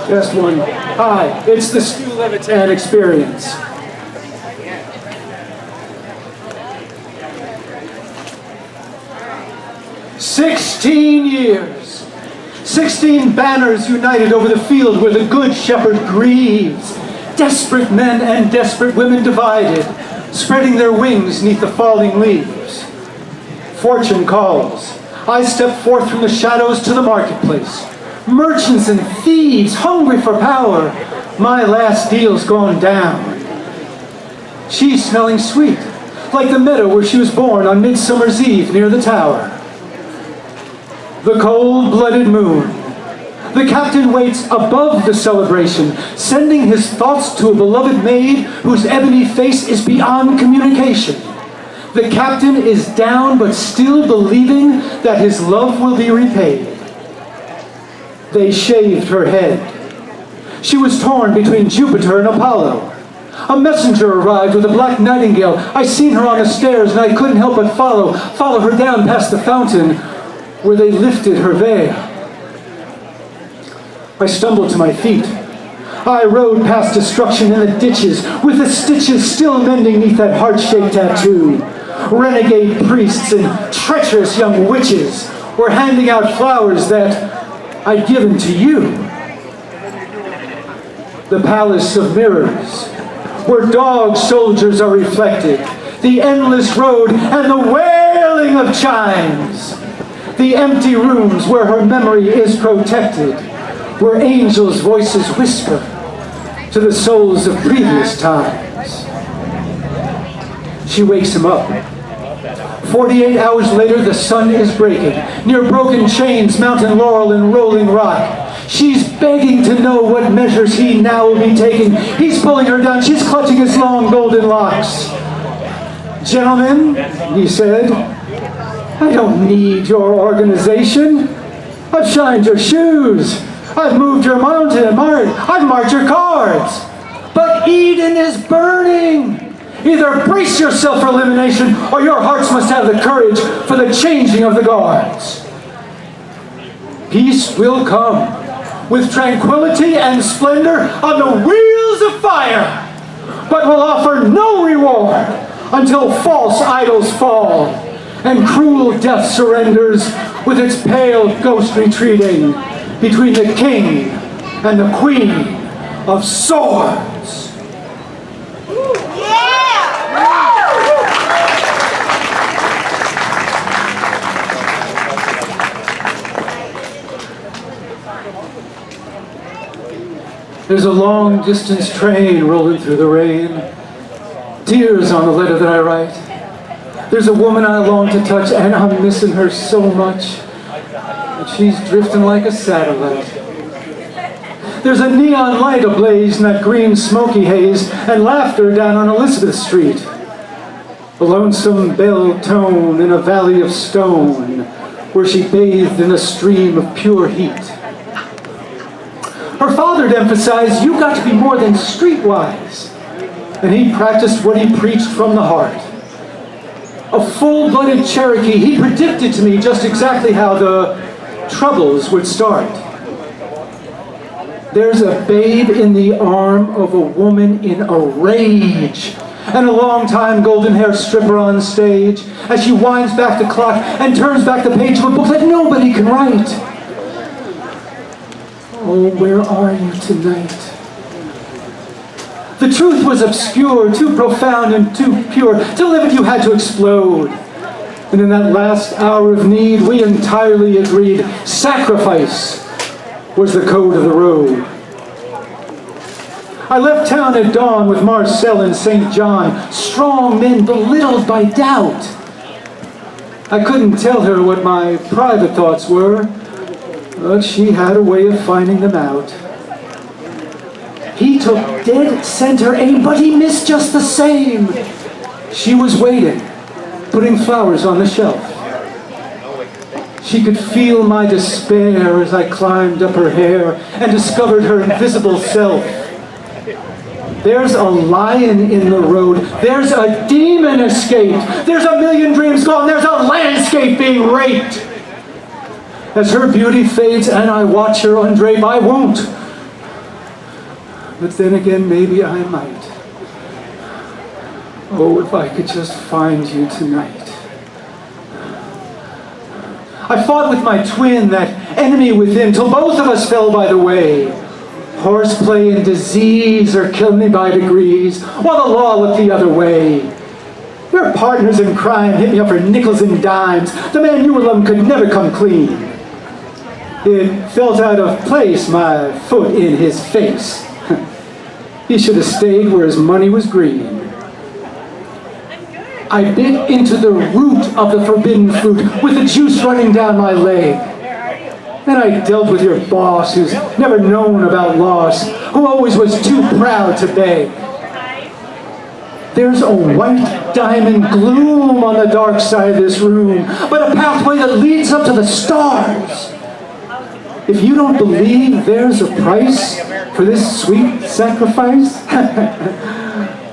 Just one. Hi, it's the Stu Levitan experience. "16 years. 16 banners united over the field where the Good Shepherd grieves. Desperate men and desperate women divided, spreading their wings neath the falling leaves. Fortune calls. I step forth from the shadows to the marketplace. Merchants and thieves hungry for power. My last deal's gone down. She's smelling sweet, like the meadow where she was born on Midsummer's Eve near the tower. The cold-blooded moon. The captain waits above the celebration, sending his thoughts to a beloved maid whose ebony face is beyond communication. The captain is down, but still believing that his love will be repaid. They shaved her head. She was torn between Jupiter and Apollo. A messenger arrived with a black nightingale. I seen her on the stairs, and I couldn't help but follow her down past the fountain where they lifted her veil. I stumbled to my feet. I rode past destruction in the ditches, with the stitches still mending neath that heart-shaped tattoo. Renegade priests and treacherous young witches were handing out flowers that I'd given to you. The palace of mirrors, where dog soldiers are reflected, the endless road and the wailing of chimes. The empty rooms where her memory is protected, where angels' voices whisper to the souls of previous times. She wakes him up. 48 hours later, the sun is breaking. Near broken chains, mountain laurel and rolling rock. She's begging to know what measures he now will be taking. He's pulling her down. She's clutching his long golden locks. "Gentlemen," he said, "I don't need your organization. I've shined your shoes. I've moved your mountain. I've marked your cards. But Eden is burning. Either brace yourself for elimination, or your hearts must have the courage for the changing of the guards. Peace will come with tranquility and splendor on the wheels of fire, but will offer no reward until false idols fall and cruel death surrenders with its pale ghost retreating between the king and the queen of swords." There's a long-distance train rolling through the rain. Tears on the letter that I write. There's a woman I long to touch, and I'm missing her so much. But she's drifting like a satellite. There's a neon light ablaze in that green smoky haze, and laughter down on Elizabeth Street. A lonesome bell tone in a valley of stone, where she bathed in a stream of pure heat. Her father'd emphasized, "You got to be more than streetwise." And he practiced what he preached from the heart. A full-blooded Cherokee, he predicted to me just exactly how the troubles would start. There's a babe in the arm of a woman in a rage, and a long-time golden-haired stripper on stage as she winds back the clock and turns back the page of a book that nobody can write. Oh, where are you tonight? The truth was obscure, too profound and too pure. To live it, you had to explode. And in that last hour of need, we entirely agreed sacrifice was the code of the road. I left town at dawn with Marcel and St. John, strong men belittled by doubt. I couldn't tell her what my private thoughts were, but she had a way of finding them out. He took dead center aim, but he missed just the same. She was waiting, putting flowers on the shelf. She could feel my despair as I climbed up her hair and discovered her invisible self. There's a lion in the road. There's a demon escaped. There's a million dreams gone. There's a landscape being raped. As her beauty fades and I watch her undrape, I won't But then again, maybe I might. Oh, if I could just find you tonight. I fought with my twin, that enemy within, till both of us fell by the way. Horseplay and disease are killing me by degrees, while the law looked the other way. Your partners in crime hit me up for nickels and dimes. The man you were loving could never come clean. It felt out of place, my foot in his face. He should have stayed where his money was green. I bit into the root of the forbidden fruit with the juice running down my leg. Then I dealt with your boss, who's never known about loss, who always was too proud to beg. There's a white diamond gloom on the dark side of this room, but a pathway that leads up to the stars. If you don't believe there's a price for this sweet sacrifice,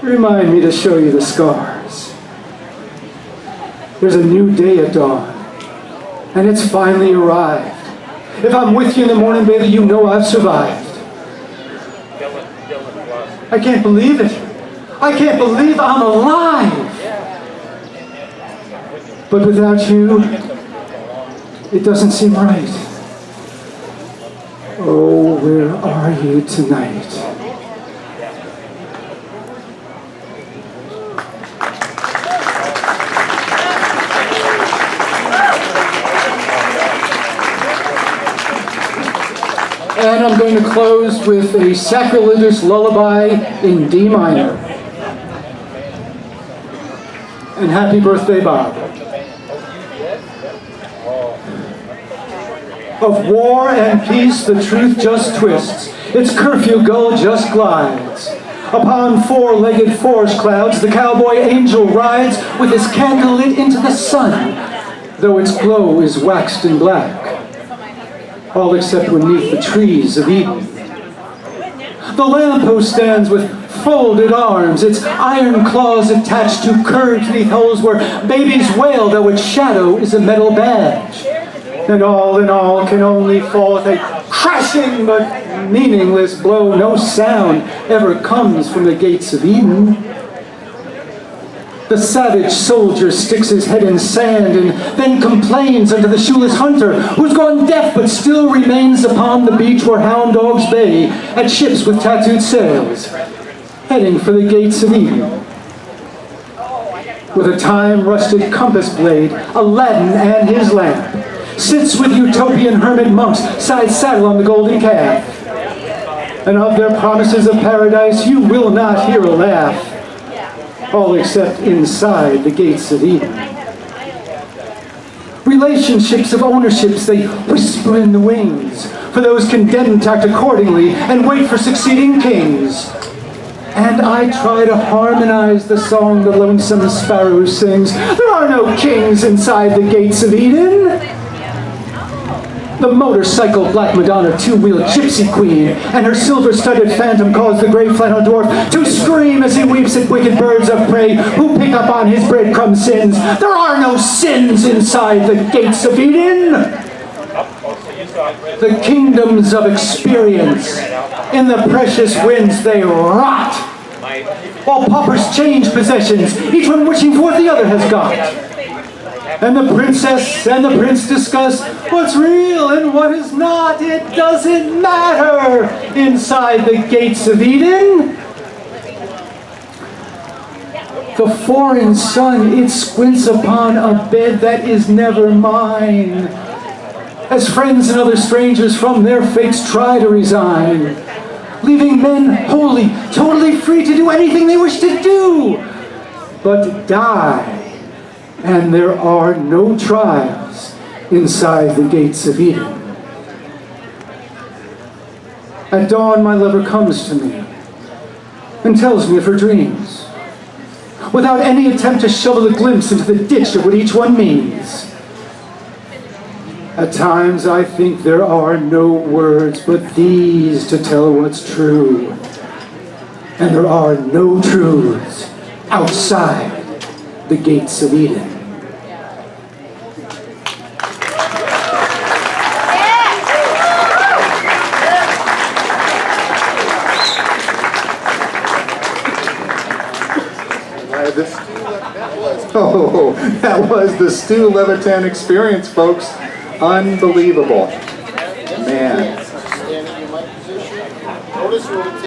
remind me to show you the scars. There's a new day at dawn, and it's finally arrived. If I'm with you in the morning, baby, you know I've survived. I can't believe it. I can't believe I'm alive. But without you, it doesn't seem right. Oh, where are you tonight? And I'm going to close with a sacrilegious lullaby in D minor. And happy birthday, Bob. Of war and peace the truth just twists, its curfew gull just glides. Upon four-legged forest clouds the cowboy angel rides, with his candle lit into the sun, though its glow is waxed in black. All except beneath the trees of Eden. The lamppost stands with folded arms, its iron claws attached to curves beneath holes where babies wail, though its shadow is a metal badge. And all in all can only fall with a crashing but meaningless blow. No sound ever comes from the gates of Eden. The savage soldier sticks his head in sand and then complains unto the shoeless hunter, who's gone deaf but still remains upon the beach where hound dogs bay at ships with tattooed sails, heading for the gates of Eden. With a time-rusted compass blade, Aladdin and his lamp sits with utopian hermit monks side saddle on the golden calf. And of their promises of paradise you will not hear a laugh, all except inside the gates of Eden. Relationships of ownerships, they whisper in the wings, for those condemned to act accordingly and wait for succeeding kings. And I try to harmonize the song the lonesome sparrow sings. There are no kings inside the gates of Eden. The motorcycle Black Madonna two-wheeled gypsy queen and her silver-studded phantom cause the gray flannel dwarf to scream as he weeps at wicked birds of prey who pick up on his breadcrumb sins. There are no sins inside the gates of Eden. The kingdoms of experience, in the precious winds they rot, while paupers change possessions, each one wishing for what the other has got. And the princess and the prince discuss what's real and what is not. It doesn't matter inside the gates of Eden. The foreign sun, it squints upon a bed that is never mine, as friends and other strangers from their fates try to resign, leaving men wholly, totally free to do anything they wish to do, but die. And there are no trials inside the gates of Eden. At dawn, my lover comes to me and tells me of her dreams, without any attempt to shovel a glimpse into the ditch of what each one means. At times, I think there are no words but these to tell what's true. And there are no truths outside the gates of Eden. That was the Stu Levitan experience, folks. Unbelievable. Man.